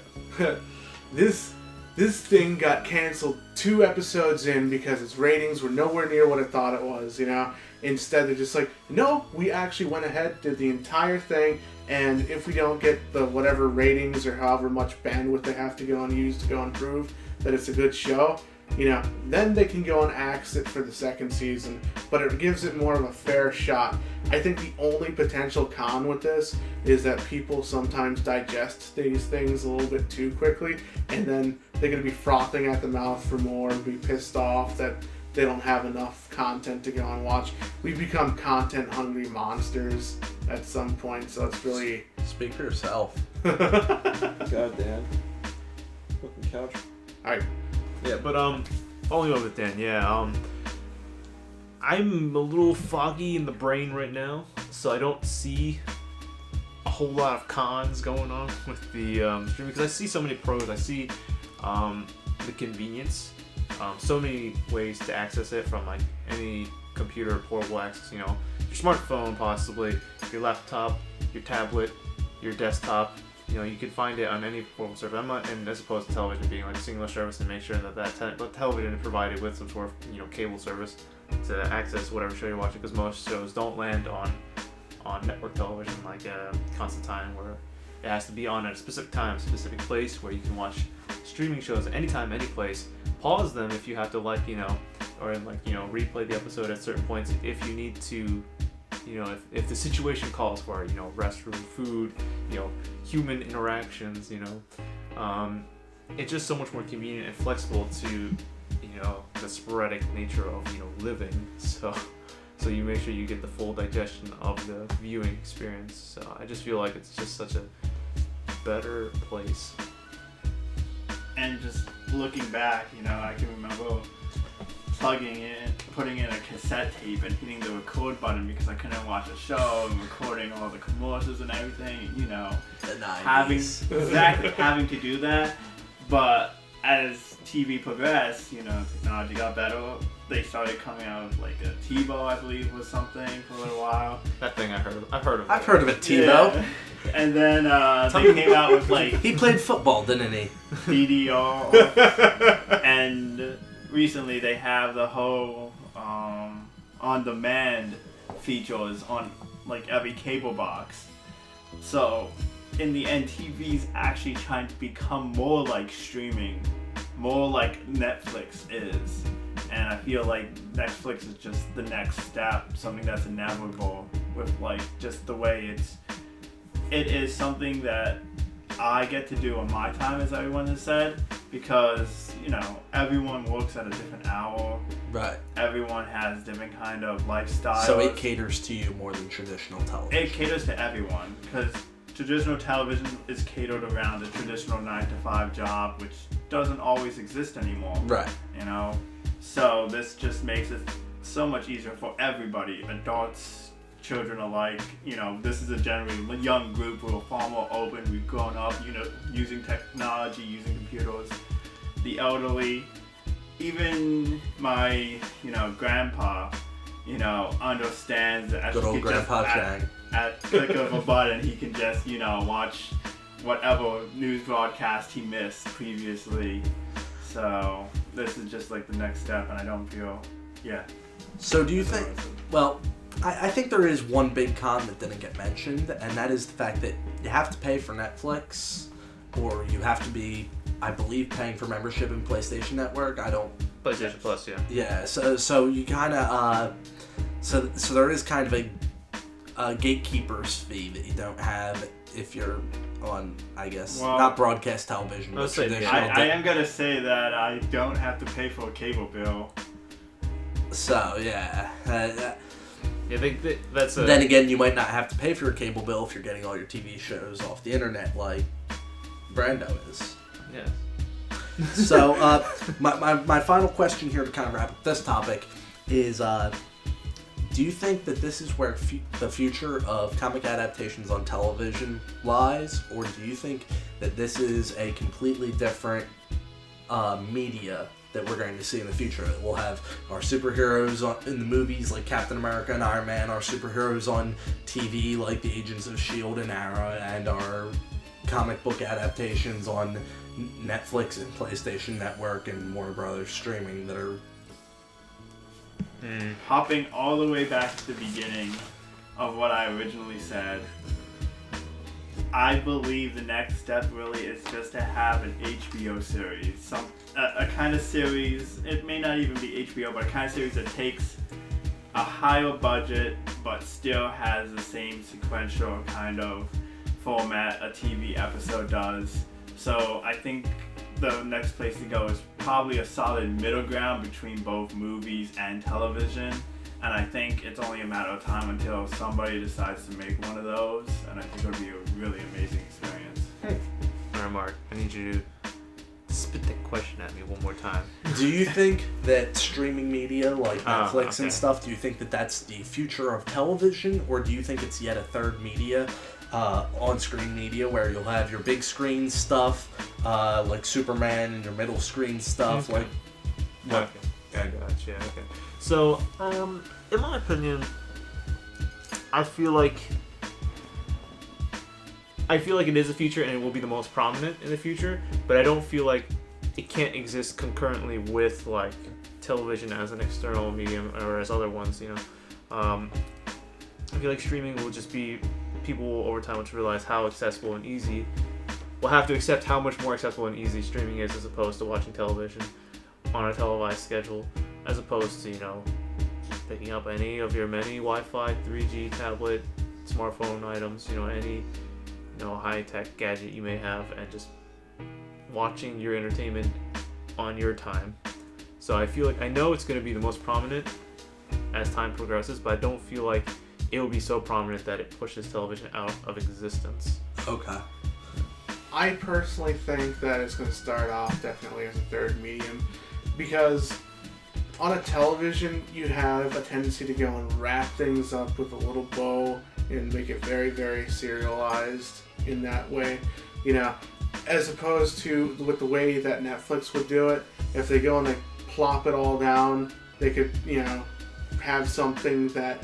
This thing got canceled 2 episodes in because its ratings were nowhere near what I thought it was, you know? Instead, they're just like, no, we actually went ahead, did the entire thing, and if we don't get the whatever ratings or however much bandwidth they have to go and use to go and prove that it's a good show, you know, then they can go and axe it for the second season, but it gives it more of a fair shot. I think the only potential con with this is that people sometimes digest these things a little bit too quickly, and then they're going to be frothing at the mouth for more and be pissed off that they don't have enough content to go and watch. We've become content-hungry monsters at some point, so it's really... Speak for yourself. God, Dan. Fucking couch. Alright. Yeah, but following up with Dan, I'm a little foggy in the brain right now, so I don't see a whole lot of cons going on with the streaming, because I see so many pros. I see the convenience, so many ways to access it from like any computer, portable access, you know, your smartphone possibly, your laptop, your tablet, your desktop. You know, you can find it on any portable service. I'm not, and as opposed to television being like a singular service, and make sure that television is provided with some sort of, you know, cable service to access whatever show you're watching, because most shows don't land on network television like Constantine, where it has to be on at a specific time, specific place where you can watch streaming shows anytime, any place. Pause them if you have to, like, you know, or like, you know, replay the episode at certain points if you need to. You know, if the situation calls for it, you know, restroom, food, you know, human interactions, you know, it's just so much more convenient and flexible to, you know, the sporadic nature of, you know, living. So you make sure you get the full digestion of the viewing experience. So I just feel like it's just such a better place. And just looking back, you know, I can remember plugging in, putting in a cassette tape and hitting the record button because I couldn't watch a show and recording all the commercials and everything, you know. The 90s. having to do that. But as TV progressed, you know, technology got better. They started coming out with like a TiVo, I believe, was something for a little while. That thing I've heard of. I've heard of it, TiVo. Yeah. And then they came out with like... He played football, didn't he? DDR. And recently they have the whole on-demand features on like every cable box. So in the end, TV's actually trying to become more like streaming, more like Netflix is. And I feel like Netflix is just the next step, something that's inevitable with like just the way it is something that I get to do on my time, as everyone has said, because, you know, everyone works at a different hour. Right. Everyone has different kind of lifestyles. So it caters to you more than traditional television. It caters to everyone because traditional television is catered around a traditional 9-to-5 job, which doesn't always exist anymore. Right. You know, so this just makes it so much easier for everybody, adults, children alike. You know, this is a generally young group who are far more open. We've grown up, you know, using technology, using computers. The elderly, even my, you know, grandpa, you know, understands that Good old Grandpa Chang. at click of a button, he can just, you know, watch whatever news broadcast he missed previously. So this is just like the next step, and I don't feel, yeah. So do you think, well, I think there is one big con that didn't get mentioned, and that is the fact that you have to pay for Netflix, or you have to be, I believe, paying for membership in PlayStation Network. I don't... PlayStation Plus, yeah. Yeah, so you kind of, so there is kind of a gatekeeper's fee that you don't have if you're on, I guess, Well, not broadcast television, but traditional. I am gonna say that I don't have to pay for a cable bill. So, yeah. Yeah, that's a... Then again, you might not have to pay for your cable bill if you're getting all your TV shows off the internet like Brando is. Yeah. So, my final question here to kind of wrap up this topic is, do you think that this is where the future of comic adaptations on television lies, or do you think that this is a completely different media that we're going to see in the future? That we'll have our superheroes in the movies like Captain America and Iron Man, our superheroes on TV like the Agents of S.H.I.E.L.D. and Arrow, and our comic book adaptations on Netflix and PlayStation Network and Warner Brothers streaming that are... Hopping all the way back to the beginning of what I originally said, I believe the next step really is just to have an HBO series, a kind of series. It may not even be HBO, but a kind of series that takes a higher budget but still has the same sequential kind of format a TV episode does. So I think the next place to go is probably a solid middle ground between both movies and television. And I think it's only a matter of time until somebody decides to make one of those. And I think it'll be a really amazing experience. Alright, Mark, I need you to spit that question at me one more time. Do you think that streaming media like Netflix okay. and stuff, do you think that that's the future of television, or do you think it's yet a third media, on-screen media, where you'll have your big screen stuff, like Superman, and your middle screen stuff, Okay. like... Okay, gotcha, okay. So, in my opinion, I feel like it is a future and it will be the most prominent in the future, but I don't feel like it can't exist concurrently with like television as an external medium or as other ones, you know. I feel like streaming will just be, people will over time will realize how accessible and easy, will have to accept how much more accessible and easy streaming is as opposed to watching television on a televised schedule, as opposed to, you know, picking up any of your many Wi-Fi, 3G, tablet, smartphone items, you know, any, you know, high-tech gadget you may have, and just watching your entertainment on your time. So I feel like, I know it's going to be the most prominent as time progresses, but I don't feel like it will be so prominent that it pushes television out of existence. Okay. I personally think that it's going to start off definitely as a third medium, because on a television you have a tendency to go and wrap things up with a little bow and make it very, very serialized in that way, you know, as opposed to with the way that Netflix would do it. If they go and they plop it all down, they could, you know, have something that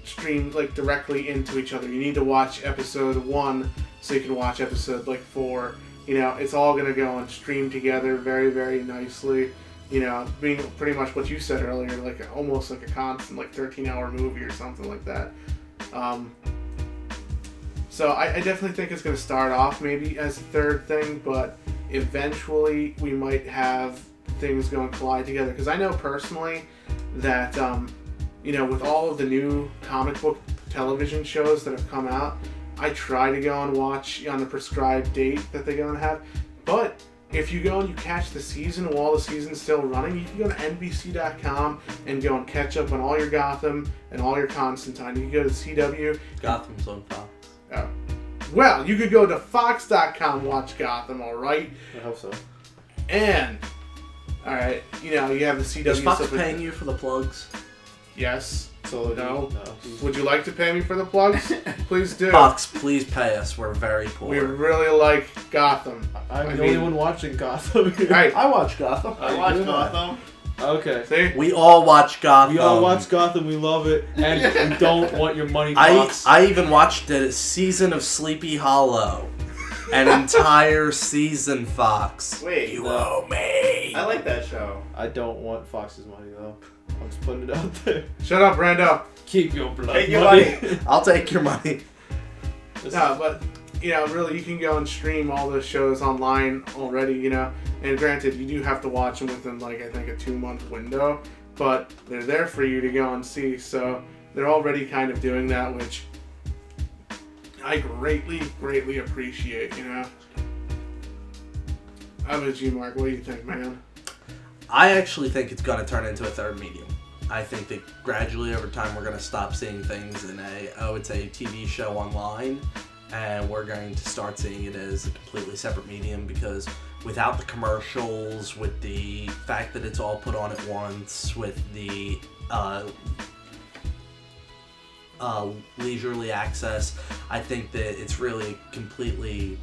stream like directly into each other. You need to watch episode 1 so you can watch episode like 4. You know, it's all gonna go and stream together very, very nicely. You know, being pretty much what you said earlier, like almost like a constant like 13-hour movie or something like that. So I definitely think it's gonna start off maybe as a third thing, but eventually we might have things go and collide together. Because I know personally that you know, with all of the new comic book television shows that have come out, I try to go and watch on the prescribed date that they go and have. But if you go and you catch the season while the season's still running, you can go to NBC.com and go and catch up on all your Gotham and all your Constantine. You can go to CW. Gotham's on Fox. Oh. Well, you could go to Fox.com, watch Gotham, alright? I hope so. And, alright, you know, you have the CW Is Fox stuff. paying you for the plugs? Yes. So No. no. Would you like to pay me for the plugs? Please do. Fox, please pay us. We're very poor. We really like Gotham. I'm I the only mean- one watching Gotham. Right. I watch Gotham. I watch Gotham. Okay. See? We all watch Gotham. We all watch Gotham. We love it, and we don't want your money, I Fox. even watched a season of Sleepy Hollow. An entire season, Fox. Wait, You owe me. I like that show. I don't want Fox's money though. I'm just putting it out there. Shut up, Brando. Keep your blood Take your money. I'll take your money. No, but, you know, really, you can go and stream all those shows online already, you know. And granted, you do have to watch them within, like, I think a 2-month window. But they're there for you to go and see. So they're already kind of doing that, which I greatly, greatly appreciate, you know. How about you, Mark? What do you think, man? I actually think it's going to turn into a third medium. I think that gradually over time we're going to stop seeing things in it's a TV show online, and we're going to start seeing it as a completely separate medium, because without the commercials, with the fact that it's all put on at once, with the leisurely access, I think that it's really a completely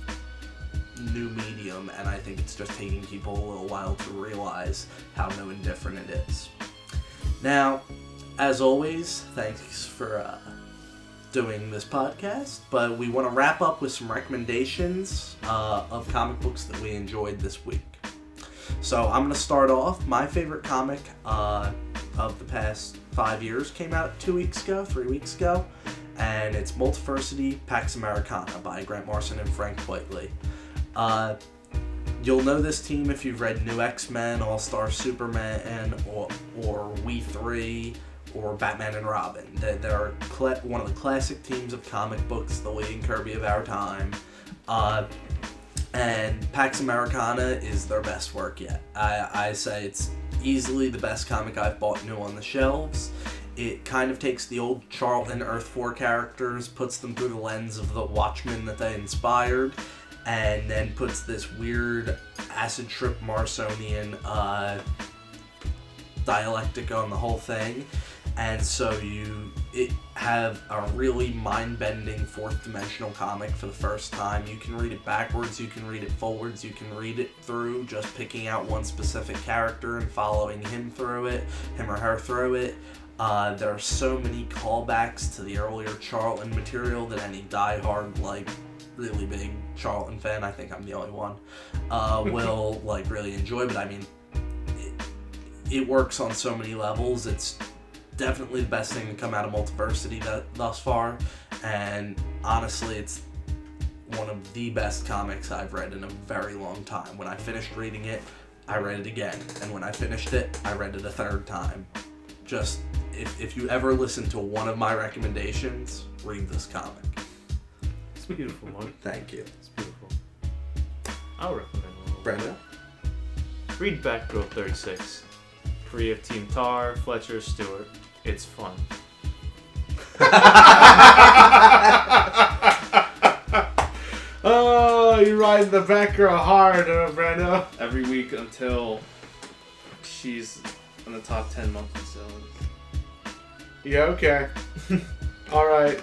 new medium, and I think it's just taking people a little while to realize how new and different it is. Now, as always, thanks for doing this podcast, but we want to wrap up with some recommendations of comic books that we enjoyed this week. So I'm going to start off. My favorite comic of the past 5 years came out 3 weeks ago, and it's Multiversity Pax Americana by Grant Morrison and Frank Whiteley. You'll know this team if you've read New X-Men, All-Star Superman, or We 3, or Batman and Robin. They're one of the classic teams of comic books, the Lee and Kirby of our time. And Pax Americana is their best work yet. I say it's easily the best comic I've bought new on the shelves. It kind of takes the old Charlton Earth 4 characters, puts them through the lens of the Watchmen that they inspired, and then puts this weird acid trip Marsonian dialectic on the whole thing. And so it have a really mind-bending fourth dimensional comic for the first time. You can read it backwards, you can read it forwards, you can read it through just picking out one specific character and following him or her through it. There are so many callbacks to the earlier Charlton material that any diehard, like, really big Charlton fan, I think I'm the only one, will like really enjoy. But I mean, it works on so many levels. It's definitely the best thing to come out of Multiversity thus far, and honestly, it's one of the best comics I've read in a very long time. When I finished reading it, I read it again, and when I finished it, I read it a third time. Just, if you ever listen to one of my recommendations, read this comic. It's beautiful, Mark. Thank you. It's beautiful. I'll recommend one. Brenda? Read Batgirl 36. Creative Team Tar, Fletcher, Stewart. It's fun. Oh, you ride the Batgirl hard, Brando. Every week until she's in the top 10 monthly sellers. Yeah, okay. Alright.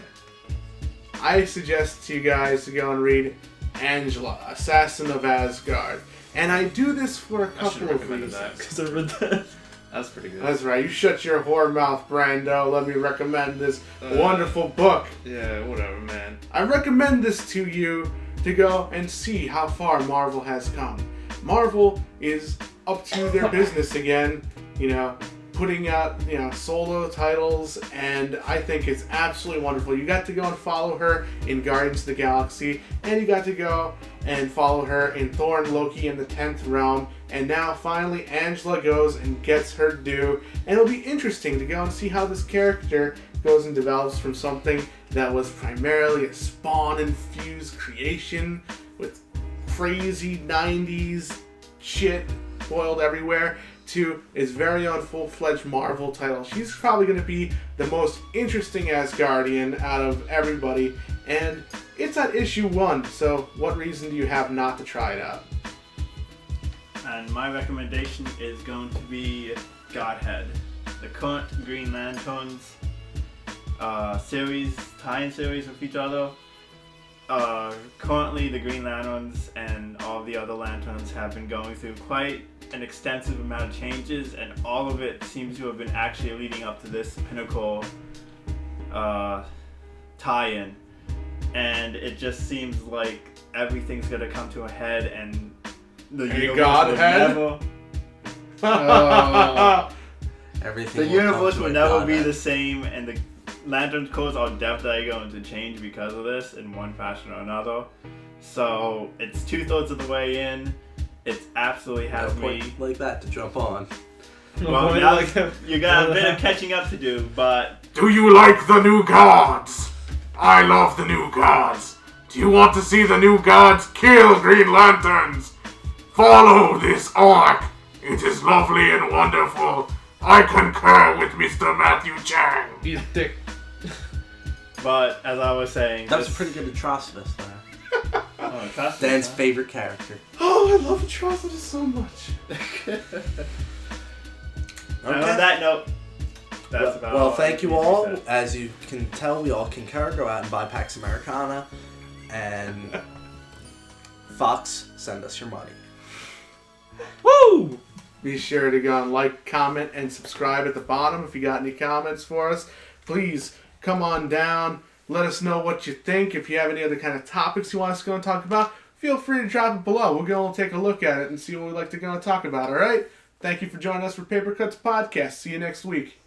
I suggest to you guys to go and read Angela, Assassin of Asgard. And I do this for a I should couple have of recommended reasons. that because I read that. That's pretty good. That's right. You shut your whore mouth, Brando. Let me recommend this wonderful book. Yeah, whatever, man. I recommend this to you to go and see how far Marvel has come. Marvel is up to their business again, you know, putting out, you know, solo titles, and I think it's absolutely wonderful. You got to go and follow her in Guardians of the Galaxy, and you got to go and follow her in Thor and Loki in the 10th Realm, and now finally Angela goes and gets her due, and it'll be interesting to go and see how this character goes and develops from something that was primarily a Spawn-infused creation with crazy 90s shit boiled everywhere to his very own full-fledged Marvel title. She's probably going to be the most interesting Asgardian out of everybody, and it's at issue 1, so what reason do you have not to try it out? And my recommendation is going to be Godhead. The current Green Lanterns series, tie-in series with each other. Currently, the Green Lanterns and all the other Lanterns have been going through quite an extensive amount of changes, and all of it seems to have been actually leading up to this pinnacle tie-in. And it just seems like everything's gonna come to a head, and the universe will never. Everything. The universe will never be the same, and the Lantern codes are definitely going to change because of this in one fashion or another. So it's 2/3 of the way in. It absolutely has me like that to jump on. Well, now you got a bit of catching up to do, but do you like the new gods? I love the new gods. Do you want to see the new gods kill Green Lanterns? Follow this arc. It is lovely and wonderful. I concur with Mr. Matthew Chang. He's a dick. But as I was saying, that was a pretty good Atrocitus there. Atrocitus, Dan's favorite character. Oh, I love Atrocitus so much. And on that note, that's about well, all thank I you all. said. As you can tell, we all concur. Go out and buy Pax Americana, and Fox, send us your money. Woo! Be sure to go and like, comment, and subscribe at the bottom if you got any comments for us. Please come on down. Let us know what you think. If you have any other kind of topics you want us to go and talk about, feel free to drop it below. We'll go and take a look at it and see what we'd like to go and talk about, alright? Thank you for joining us for Papercuts Podcast. See you next week.